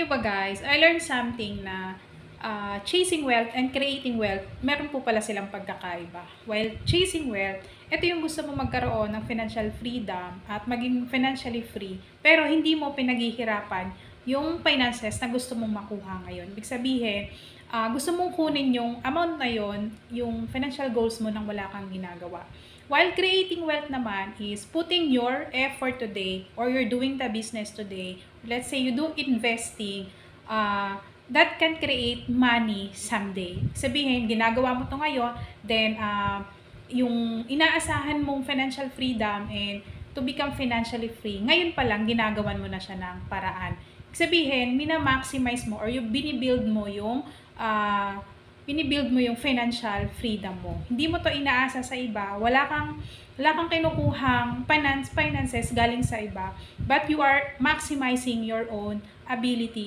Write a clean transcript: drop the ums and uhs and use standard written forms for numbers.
nyo ba guys, I learned something na chasing wealth and creating wealth, meron po pala silang pagkakaiba. While chasing wealth, ito yung gusto mo magkaroon ng financial freedom at maging financially free, pero hindi mo pinaghihirapan yung finances na gusto mong makuha ngayon. Ibig sabihin, gusto mong kunin yung amount na yon, yung financial goals mo nang wala kang ginagawa. While creating wealth naman is putting your effort today, or you're doing the business today. Let's say you do investing, that can create money someday. Sabihin, ginagawa mo to ngayon, then yung inaasahan mong financial freedom and to become financially free, ngayon pa lang ginagawan mo na siya ng paraan. Sabihin, mina-maximize mo or yung binibuild mo yung financial freedom mo. Hindi mo to inaasa sa iba, wala kang kinukuhang finances galing sa iba, but you are maximizing your own ability